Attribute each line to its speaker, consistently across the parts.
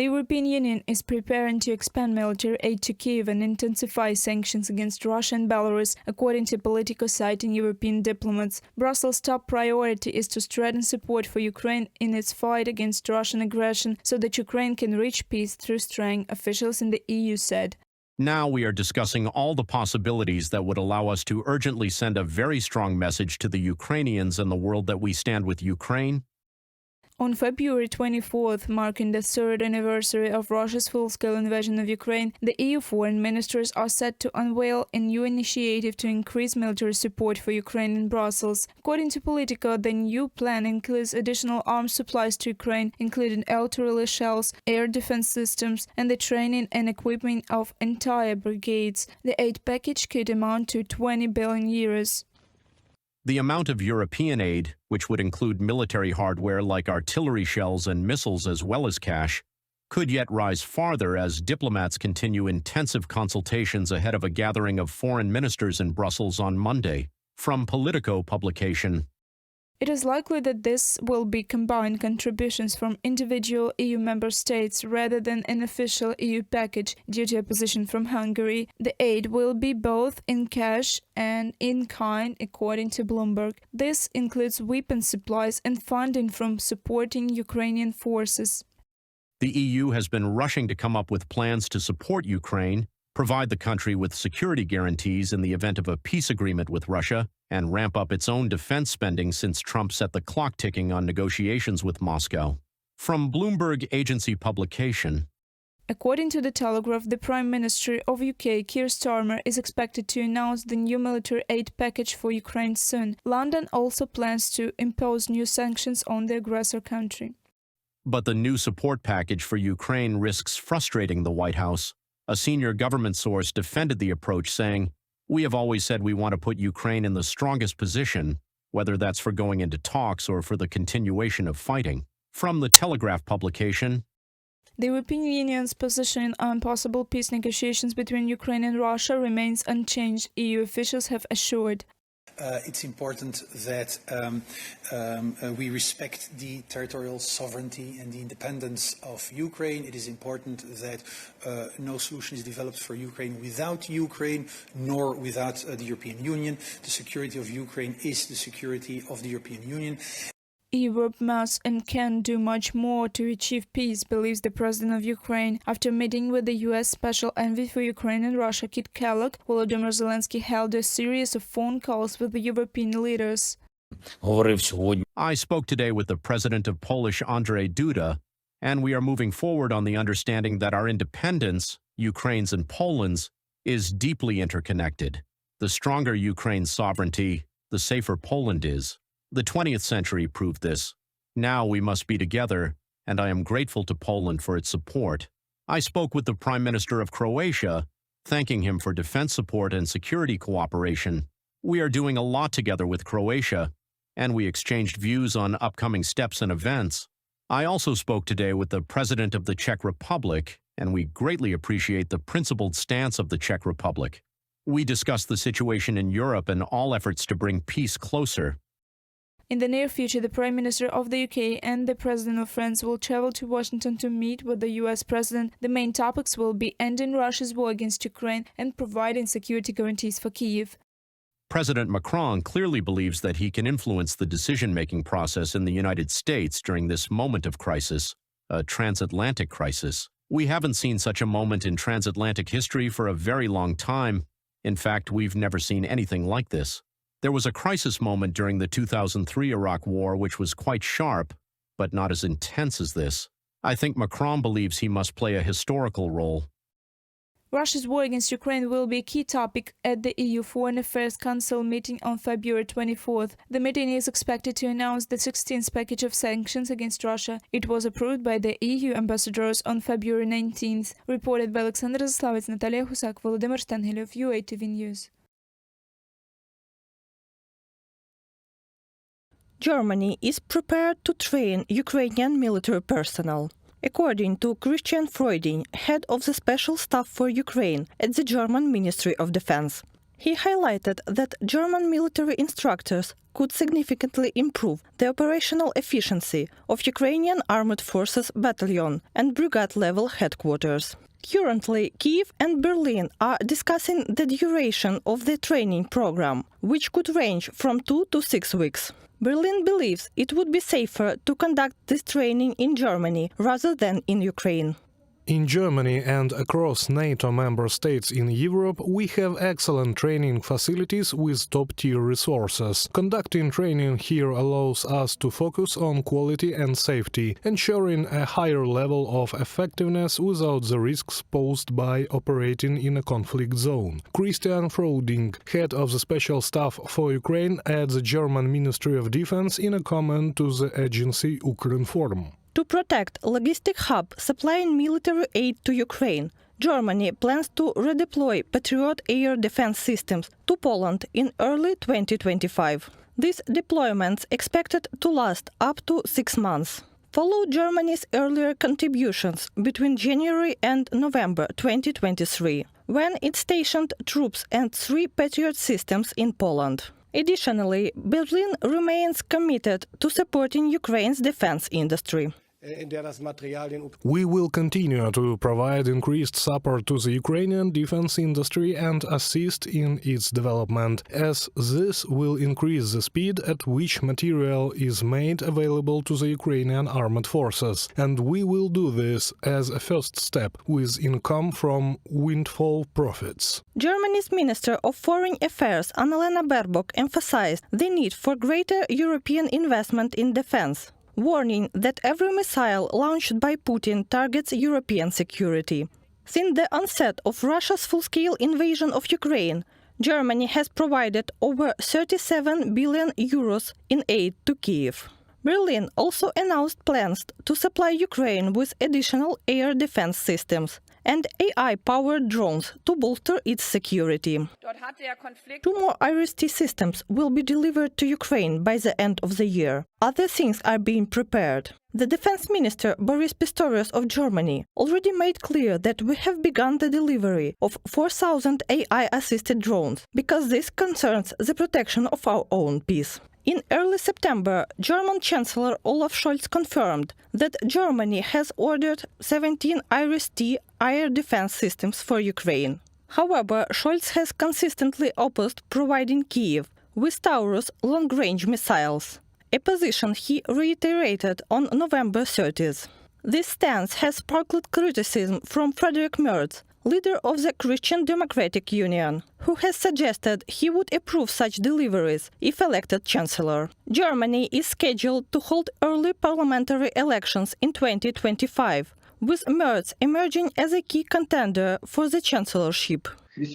Speaker 1: The European Union is preparing to expand military aid to Kyiv and intensify sanctions against Russia and Belarus, according to Politico citing European diplomats. Brussels' top priority is to strengthen support for Ukraine in its fight against Russian aggression so that Ukraine can reach peace through strength, officials in the EU said.
Speaker 2: Now we are discussing all the possibilities that would allow us to urgently send a very strong message to the Ukrainians and the world that we stand with Ukraine.
Speaker 1: On February 24th, marking the third anniversary of Russia's full-scale invasion of Ukraine, the EU foreign ministers are set to unveil a new initiative to increase military support for Ukraine in Brussels. According to Politico, the new plan includes additional arms supplies to Ukraine, including artillery shells, air defense systems, and the training and equipment of entire brigades. The aid package could amount to 20 billion euros.
Speaker 2: The amount of European aid, which would include military hardware like artillery shells and missiles as well as cash, could yet rise farther as diplomats continue intensive consultations ahead of a gathering of foreign ministers in Brussels on Monday. From Politico publication.
Speaker 1: It is likely that this will be combined contributions from individual EU member states rather than an official EU package due to opposition from Hungary. The aid will be both in cash and in kind, according to Bloomberg. This includes weapon supplies and funding from supporting Ukrainian forces.
Speaker 2: The EU has been rushing to come up with plans to support Ukraine, provide the country with security guarantees in the event of a peace agreement with Russia, and ramp up its own defense spending since Trump set the clock ticking on negotiations with Moscow. From Bloomberg agency publication.
Speaker 1: According to The Telegraph, the Prime Minister of UK, Keir Starmer, is expected to announce the new military aid package for Ukraine soon. London also plans to impose new sanctions on the aggressor country.
Speaker 2: But the new support package for Ukraine risks frustrating the White House. A senior government source defended the approach, saying, "We have always said we want to put Ukraine in the strongest position, whether that's for going into talks or for the continuation of fighting." From the Telegraph publication.
Speaker 1: The European Union's position on possible peace negotiations between Ukraine and Russia remains unchanged, EU officials have assured.
Speaker 3: It's important that we respect the territorial sovereignty and the independence of Ukraine. It is important that no solution is developed for Ukraine without Ukraine, nor without the European Union. The security of Ukraine is the security of the European Union.
Speaker 1: Europe must and can do much more to achieve peace, believes the president of Ukraine. After meeting with the U.S. Special Envoy for Ukraine and Russia, Kit Kellogg, Volodymyr Zelensky held a series of phone calls with the European leaders.
Speaker 2: I spoke today with the president of Polish, Andrzej Duda, and we are moving forward on the understanding that our independence, Ukraine's and Poland's, is deeply interconnected. The stronger Ukraine's sovereignty, the safer Poland is. The 20th century proved this. Now we must be together, and I am grateful to Poland for its support. I spoke with the Prime Minister of Croatia, thanking him for defense support and security cooperation. We are doing a lot together with Croatia, and we exchanged views on upcoming steps and events. I also spoke today with the President of the Czech Republic, and we greatly appreciate the principled stance of the Czech Republic. We discussed the situation in Europe and all efforts to bring peace closer.
Speaker 1: In the near future, the Prime Minister of the UK and the President of France will travel to Washington to meet with the US President. The main topics will be ending Russia's war against Ukraine and providing security guarantees for Kyiv.
Speaker 2: President Macron clearly believes that he can influence the decision-making process in the United States during this moment of crisis, a transatlantic crisis. We haven't seen such a moment in transatlantic history for a very long time. In fact, we've never seen anything like this. There was a crisis moment during the 2003 Iraq War which was quite sharp, but not as intense as this. I think Macron believes he must play a historical role.
Speaker 1: Russia's war against Ukraine will be a key topic at the EU Foreign Affairs Council meeting on February 24th. The meeting is expected to announce the 16th package of sanctions against Russia. It was approved by the EU ambassadors on February 19th. Reported by Alexander Zaslavets, Natalia Husak, Volodymyr Stenhelyov, UATV News.
Speaker 4: Germany is prepared to train Ukrainian military personnel. According to Christian Freuding, head of the Special Staff for Ukraine at the German Ministry of Defense. He highlighted that German military instructors could significantly improve the operational efficiency of Ukrainian Armed Forces battalion and brigade-level headquarters. Currently, Kyiv and Berlin are discussing the duration of the training program, which could range from 2 to 6 weeks. Berlin believes it would be safer to conduct this training in Germany rather than in Ukraine.
Speaker 5: In Germany and across NATO member states in Europe, we have excellent training facilities with top-tier resources. Conducting training here allows us to focus on quality and safety, ensuring a higher level of effectiveness without the risks posed by operating in a conflict zone. Christian Froding, head of the Special Staff for Ukraine at the German Ministry of Defense, in a comment to the agency Ukrinform.
Speaker 4: To protect logistic hub supplying military aid to Ukraine, Germany plans to redeploy Patriot air defense systems to Poland in early 2025. These deployments expected to last up to 6 months. Follow Germany's earlier contributions between January and November 2023, when it stationed troops and 3 Patriot systems in Poland. Additionally, Berlin remains committed to supporting Ukraine's defense industry.
Speaker 5: We will continue to provide increased support to the Ukrainian defense industry and assist in its development, as this will increase the speed at which material is made available to the Ukrainian armed forces. And we will do this as a first step with income from windfall profits.
Speaker 4: Germany's Minister of Foreign Affairs Annalena Baerbock emphasized the need for greater European investment in defense, warning that every missile launched by Putin targets European security. Since the onset of Russia's full-scale invasion of Ukraine, Germany has provided over 37 billion euros in aid to Kyiv. Berlin also announced plans to supply Ukraine with additional air defense systems and AI-powered drones to bolster its security. 2 more IRIS-T systems will be delivered to Ukraine by the end of the year. Other things are being prepared. The Defense Minister Boris Pistorius of Germany already made clear that we have begun the delivery of 4,000 AI-assisted drones, because this concerns the protection of our own peace. In early September, German Chancellor Olaf Scholz confirmed that Germany has ordered 17 IRIS-T air defense systems for Ukraine. However, Scholz has consistently opposed providing Kyiv with Taurus long-range missiles, a position he reiterated on November 30th. This stance has sparked criticism from Friedrich Merz, leader of the Christian Democratic Union, who has suggested he would approve such deliveries if elected chancellor. Germany is scheduled to hold early parliamentary elections in 2025, with Merz emerging as a key contender for the chancellorship.
Speaker 5: If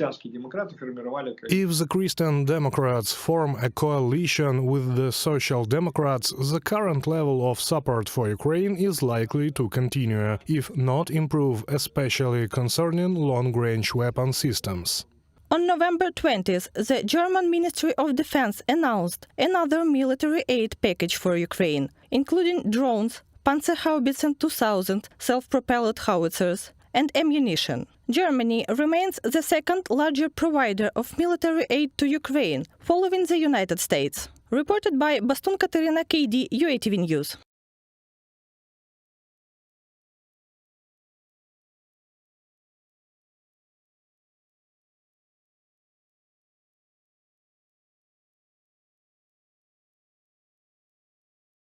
Speaker 5: the Christian Democrats form a coalition with the Social Democrats, the current level of support for Ukraine is likely to continue, if not improve, especially concerning long-range weapon systems.
Speaker 4: On November 20th, the German Ministry of Defense announced another military aid package for Ukraine, including drones, Panzerhaubitze 2000 self-propelled howitzers, and ammunition. Germany remains the second largest provider of military aid to Ukraine, following the United States. Reported by Bastun Katerina KD, UATV News.